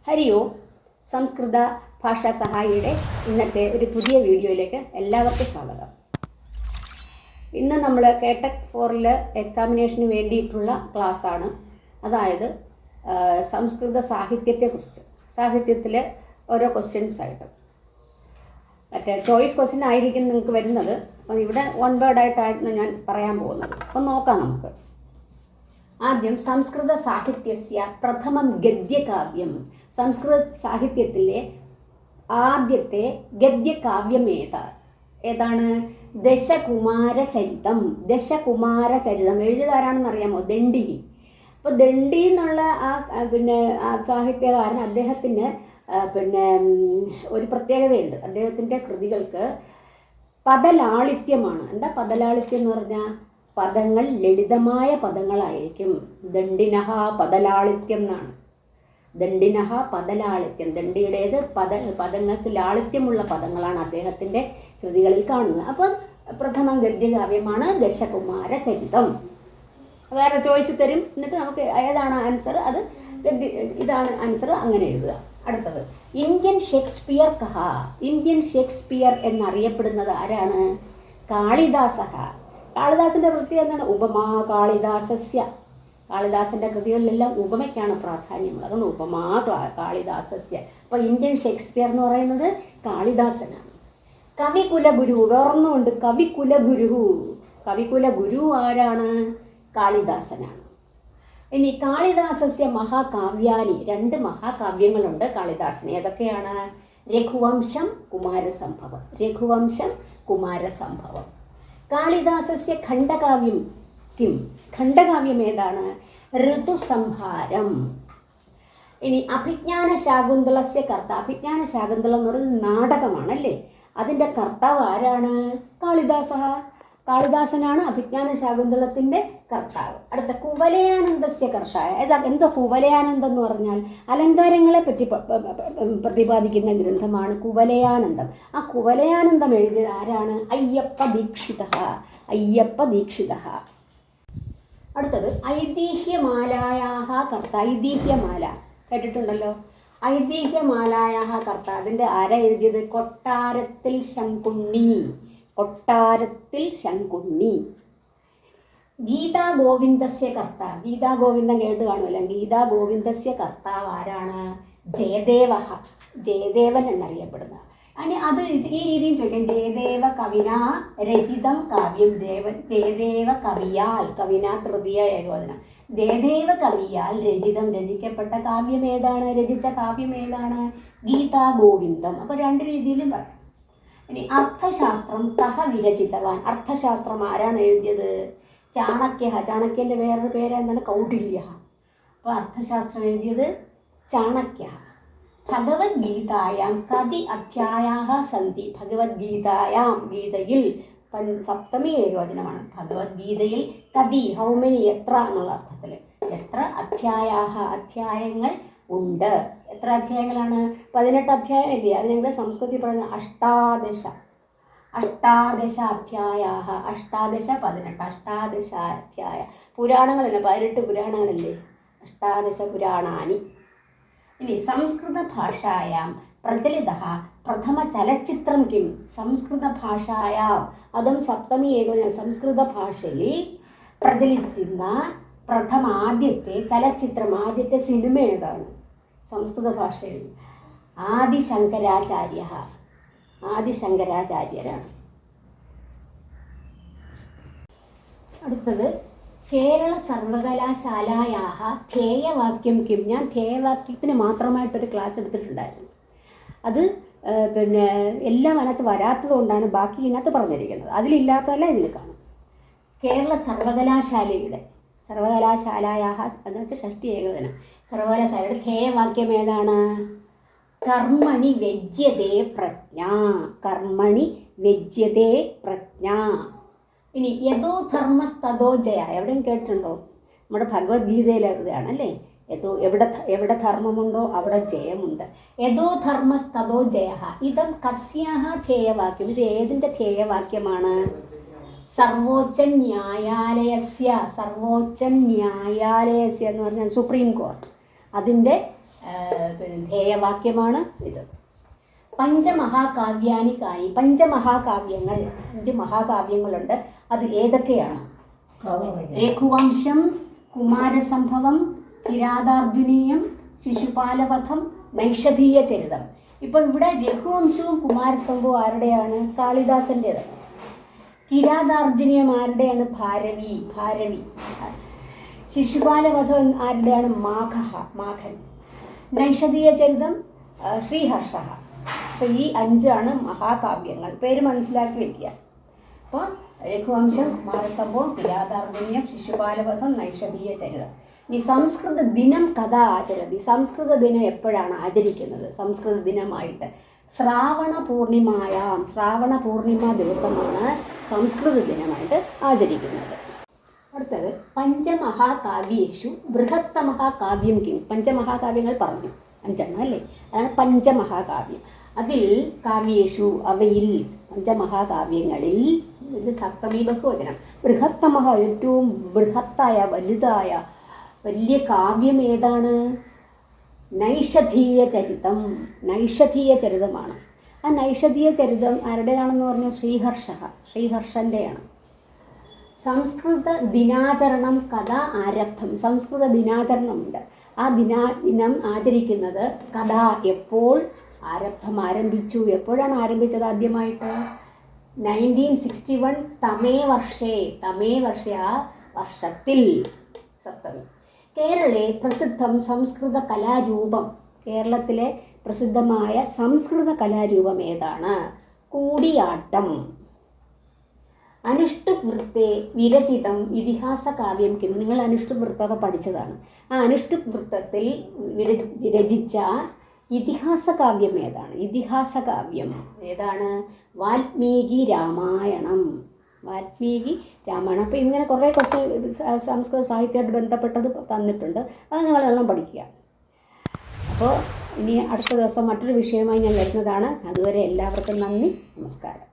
ഹരി ഓം. സംസ്കൃത ഭാഷാ സഹായിയുടെ ഇന്നത്തെ ഒരു പുതിയ വീഡിയോയിലേക്ക് എല്ലാവർക്കും സ്വാഗതം. ഇന്ന് നമ്മൾ കേട്ടക് 4 എക്സാമിനേഷന് വേണ്ടിയിട്ടുള്ള ക്ലാസ്സാണ്. അതായത് സംസ്കൃത സാഹിത്യത്തെക്കുറിച്ച്. സാഹിത്യത്തിൽ ഓരോ ക്വസ്റ്റ്യൻസ് ആയിട്ട് മറ്റേ ചോയ്സ് ക്വസ്റ്റ്യൻ ആയിരിക്കും നിങ്ങൾക്ക് വരുന്നത്. അപ്പം ഇവിടെ വൺ വേർഡായിട്ടാണ് ഞാൻ പറയാൻ പോകുന്നത്. അപ്പം നോക്കാം നമുക്ക്. ആദ്യം സംസ്കൃത സാഹിത്യസ്യ പ്രഥമം ഗദ്യകാവ്യം. സംസ്കൃത സാഹിത്യത്തിലെ ആദ്യത്തെ ഗദ്യകാവ്യം ഏതാണ്? ദശകുമാരചരിതം. ദശകുമാരചരിതം എഴുതിയതാരാണെന്ന് അറിയാമോ? ദണ്ഡിനി. അപ്പോൾ ദണ്ഡി എന്നുള്ള ആ സാഹിത്യകാരൻ, അദ്ദേഹത്തിന് ഒരു പ്രത്യേകതയുണ്ട്. അദ്ദേഹത്തിൻ്റെ കൃതികൾക്ക് പദലാളിത്യമാണ്. എന്താ പദലാളിത്യം എന്ന് പറഞ്ഞാൽ? പദങ്ങൾ ലളിതമായ പദങ്ങളായിരിക്കും. ദണ്ഡിനഹ പദലാളിത്യം എന്നാണ്. ദണ്ഡിനഹ പദലാളിത്യം. ദണ്ഡിയുടേത് പദങ്ങൾക്ക് ലാളിത്യമുള്ള പദങ്ങളാണ് അദ്ദേഹത്തിൻ്റെ കൃതികളിൽ കാണുന്നത്. അപ്പോൾ പ്രഥമ ഗദ്യകാവ്യമാണ് ദശകുമാരചരിതം. വേറെ ചോയ്സ് തരും, എന്നിട്ട് നമുക്ക് ഏതാണ് ആൻസർ, അത് ഇതാണ് ആൻസർ, അങ്ങനെ എഴുതുക. അടുത്തത് ഇന്ത്യൻ ഷേക്സ്പിയർ കഹ. ഇന്ത്യൻ ഷേക്സ്പിയർ എന്നറിയപ്പെടുന്നത് ആരാണ്? കാളിദാസഹ. കാളിദാസൻ്റെ വൃത്തി എന്താണ്? ഉപമാ കാളിദാസസ്യ. കാളിദാസൻ്റെ കൃതികളിലെല്ലാം ഉപമയ്ക്കാണ് പ്രാധാന്യമുള്ളത്. അതുകൊണ്ട് ഉപമാ കാളിദാസസ്യ. അപ്പോൾ ഇന്ത്യൻ ഷേക്സ്പിയർ എന്ന് പറയുന്നത് കാളിദാസനാണ്. കവികുലഗുരു വേറൊന്നുമുണ്ട്, കവികുലഗുരു. കവികുലഗുരു ആരാണ്? കാളിദാസനാണ്. ഇനി കാളിദാസസ്യ മഹാകാവ്യാനി. 2 മഹാകാവ്യങ്ങളുണ്ട് കാളിദാസന്. ഏതൊക്കെയാണ്? രഘുവംശം, കുമാരസംഭവം. രഘുവംശം, കുമാരസംഭവം. കാളിദാസസ്യ ഖണ്ഡകാവ്യം കിം. ഖണ്ഡകാവ്യം ഏതാണ്? ഋതുസംഹാരം. ഇനി അഭിജ്ഞാന ശാകുന്തളസ്യ കർത്ത. അഭിജ്ഞാന ശാകുന്തളം എന്ന് പറയുന്നത് നാടകമാണല്ലേ, അതിൻ്റെ കർത്താവ് ആരാണ്? കാളിദാസ. കാളിദാസനാണ് അഭിജ്ഞാന ശാകുന്തളത്തിൻ്റെ കർത്താവ്. അടുത്ത കുവലയാനന്ദസ്യ കർത്താവ്. എന്തോ കുവലയാനന്ദം എന്ന് പറഞ്ഞാൽ അലങ്കാരങ്ങളെ പറ്റി പ്രതിപാദിക്കുന്ന ഗ്രന്ഥമാണ് കുവലയാനന്ദം. ആ കുവലയാനന്ദം എഴുതിയത് ആരാണ്? അയ്യപ്പ ദീക്ഷിത. അയ്യപ്പ ദീക്ഷിത. അടുത്തത് ഐതിഹ്യമാലായാഹ കർത്ത. ഐതിഹ്യമാല കേട്ടിട്ടുണ്ടല്ലോ. ഐതിഹ്യമാലായാഹ കർത്ത. അതിൻ്റെ ആരാ എഴുതിയത്? കൊട്ടാരത്തിൽ ശങ്കുണ്ണി. കൊട്ടാരത്തിൽ ശങ്കുണ്ണി. ഗീതാ ഗോവിന്ദസ്യ കർത്ത. ഗീതാ ഗോവിന്ദം കേട്ട് കാണുമല്ലോ. ഗീതാ ഗോവിന്ദസ്യ കർത്താവ് ആരാണ്? ജയദേവ. ജയദേവൻ എന്നറിയപ്പെടുന്ന. അതിന് അത് ഈ രീതിയിൽ ചോദിക്കാം. ജയദേവ കവിന രചിതം കാവ്യം. ജയദേവ കവിയാൽ. കവിന തൃതീയ ഏകവചനം. ജയദേവ കവിയാൽ രചിതം. രചിക്കപ്പെട്ട കാവ്യം ഏതാണ്? രചിച്ച കാവ്യം ഏതാണ്? ഗീതാ ഗോവിന്ദം. അപ്പോൾ 2 രീതിയിലും പറയാം. ഇനി അർത്ഥശാസ്ത്രം കഹ വിരചിതവാൻ. അർത്ഥശാസ്ത്രം ആരാണ് എഴുതിയത്? ചാണക്യ. ചാണക്യൻ്റെ വേറൊരു പേര് എന്താണ്? കൗടില്യ. അപ്പോൾ അർത്ഥശാസ്ത്രം എഴുതിയത് ചാണക്യ. ഭഗവത്ഗീതായാം കതി അധ്യായാഹ സന്തി. ഭഗവത്ഗീതായാം, ഗീതയിൽ സപ്തമി ഏകവചനമാണ്. ഭഗവത്ഗീതയിൽ കതി, ഹൗ മെനി, എത്ര എന്നുള്ള അർത്ഥത്തിൽ. എത്ര അധ്യായാഹ, അധ്യായങ്ങൾ ഉണ്ട്. എത്ര അധ്യായങ്ങളാണ്? 18 അധ്യായം ഇല്ലേ? അത് ഞങ്ങളുടെ സംസ്കൃതി പറയുന്നത് അഷ്ടാദശ. അഷ്ടാദശ അധ്യായാഹ. അഷ്ടാദശ 18. അഷ്ടാദശ അധ്യായ. പുരാണങ്ങളല്ലേ, 18 പുരാണങ്ങളല്ലേ? അഷ്ടാദശ പുരാണാനി. ഇനി സംസ്കൃത ഭാഷായാം പ്രചലിത പ്രഥമ ചലച്ചിത്രം കിം. സംസ്കൃത ഭാഷായാം, അതും സപ്തമി ഏകവചനം. സംസ്കൃത ഭാഷയിൽ പ്രചലിച്ചിരുന്ന ആദ്യത്തെ ചലച്ചിത്രം, ആദ്യത്തെ സിനിമ ഏതാണ്? സംസ്കൃത ഭാഷയിൽ ആദിശങ്കരാചാര്യ. ആദിശങ്കരാചാര്യരാണ്. അടുത്തത് കേരള സർവകലാശാലായാഹ ധ്യേയവാക്യം കിം. ഞാൻ ധ്യേയവാക്യത്തിന് മാത്രമായിട്ടൊരു ക്ലാസ് എടുത്തിട്ടുണ്ടായിരുന്നു. അത് എല്ലാം അതിനകത്ത് വരാത്തത് കൊണ്ടാണ് ബാക്കി ഇതിനകത്ത് പറഞ്ഞിരിക്കുന്നത്. അതിലില്ലാത്തതല്ല ഇതിൽ കാണും. കേരള സർവകലാശാലയുടെ, സർവകലാശാലായാഹ എന്ന് വെച്ചാൽ ഷഷ്ടി ഏകവചനം. സർവകലാശാലയുടെ ധ്യേയവാക്യം ഏതാണ്? കർമ്മണി വ്യജ്യതേ പ്രജ്ഞ. കർമ്മണി വ്യജ്യതേ പ്രജ്ഞ. ഇനി യഥോ ധർമ്മസ്തോ ജയ. എവിടെയും കേട്ടിട്ടുണ്ടോ? നമ്മുടെ ഭഗവത്ഗീതയിലാണ് അല്ലേ? എവിടെ ധർമ്മമുണ്ടോ അവിടെ ജയമുണ്ട്. യഥോ ധർമ്മസ്തോ ജയ. ഇതം കസ്യാഹ ധ്യേയവാക്യം. ഇത് ഏതിൻ്റെ ധ്യേയവാക്യമാണ്? സർവോच्च ന്യായാലയസ്യ. സർവോच्च ന്യായാലയസ്യ എന്ന് പറഞ്ഞാൽ സുപ്രീം കോർട്ട്. അതിൻ്റെ പിന്നെ ധ്യേയവാക്യമാണ് ഇത്. പഞ്ചമഹാകാവ്യാനി കാനി, പഞ്ചമഹാകാവ്യങ്ങൾ, 5 മഹാകാവ്യങ്ങളുണ്ട്. അത് ഏതൊക്കെയാണ്? രഘുവംശം, കുമാരസംഭവം, കിരാതാർജുനീയം, ശിശുപാലവധം, നൈഷധീയ ചരിതം. ഇപ്പോൾ ഇവിടെ രഘുവംശവും കുമാരസംഭവവും ആരുടെയാണ്? കാളിദാസൻ്റേതാണ്. കിരാതാർജുനീയം ആരുടെയാണ്? ഭാരവി. ശിശുപാലവധം ആരുടെയാണ്? മാഘൻ. നൈഷധീയ ചരിതം ശ്രീഹർഷ. അപ്പോൾ ഈ 5 മഹാകാവ്യങ്ങൾ. പേര് മനസ്സിലാക്കി വയ്ക്കുക. അപ്പോൾ രഘുവംശം, കുമാരസംഭവം, കിരാതാർജുനീയം, ശിശുപാലവധം, നൈഷധീയ ചരിതം. ഈ സംസ്കൃത ദിനം കഥ ആചരതി. സംസ്കൃത ദിനം എപ്പോഴാണ് ആചരിക്കുന്നത്? സംസ്കൃത ദിനമായിട്ട് ശ്രാവണ പൂർണിമ ദിവസമാണ് സംസ്കൃത ദിനമായിട്ട് ആചരിക്കുന്നത്. അടുത്തത് പഞ്ചമഹാകാവ്യേഷു ബൃഹത്തമഃ കാവ്യം കിം. പഞ്ചമഹാകാവ്യങ്ങൾ പറഞ്ഞു 5 അല്ലേ? അതാണ് പഞ്ചമഹാകാവ്യം. അതിൽ കാവ്യേഷു, അവയിൽ, പഞ്ചമഹാകാവ്യങ്ങളിൽ, ഇത് സപ്തമി ബഹുവചനം, ബൃഹത്തമഃ, ഏറ്റവും ബൃഹത്തായ, വലുതായ, വലിയ കാവ്യം ഏതാണ്? നൈഷധീയ ചരിതമാണ്. ആ നൈഷധീയ ചരിതം ആരുടേതാണെന്ന് പറഞ്ഞു? ശ്രീഹർഷൻ്റെയാണ്. സംസ്കൃത ദിനാചരണം കഥ ആരബ്ധം. സംസ്കൃത ദിനാചരണമുണ്ട്. ആ ദിനം ആചരിക്കുന്നത് കഥ എപ്പോൾ ആരംഭിച്ചു? എപ്പോഴാണ് ആരംഭിച്ചത്? ആദ്യമായിട്ട് 1961 തമേ വർഷേ, ആ വർഷത്തിൽ. സപ്തമി. കേരളേ പ്രസിദ്ധം സംസ്കൃത കലാരൂപം. കേരളത്തിലെ പ്രസിദ്ധമായ സംസ്കൃത കലാരൂപം ഏതാണ്? കൂടിയാട്ടം. അനുഷ്ടുപ്വൃത്തെ വിരചിതം ഇതിഹാസ കാവ്യം കിം. നിങ്ങൾ അനുഷ്ടുപ്വൃത്തൊക്കെ പഠിച്ചതാണ്. ആ അനുഷ്ടുപ്വൃത്തത്തിൽ രചിച്ച ഇതിഹാസ കാവ്യം ഏതാണ്? വാൽമീകി രാമായണം. അപ്പോൾ ഇങ്ങനെ കുറേ സംസ്കൃത സാഹിത്യമായിട്ട് ബന്ധപ്പെട്ടത് തന്നിട്ടുണ്ട്. അത് നിങ്ങളെല്ലാം പഠിക്കുക. അപ്പോൾ ഇനി അടുത്ത ദിവസം മറ്റൊരു വിഷയമായി ഞാൻ വരുന്നതാണ്. അതുവരെ എല്ലാവർക്കും നന്ദി, നമസ്കാരം.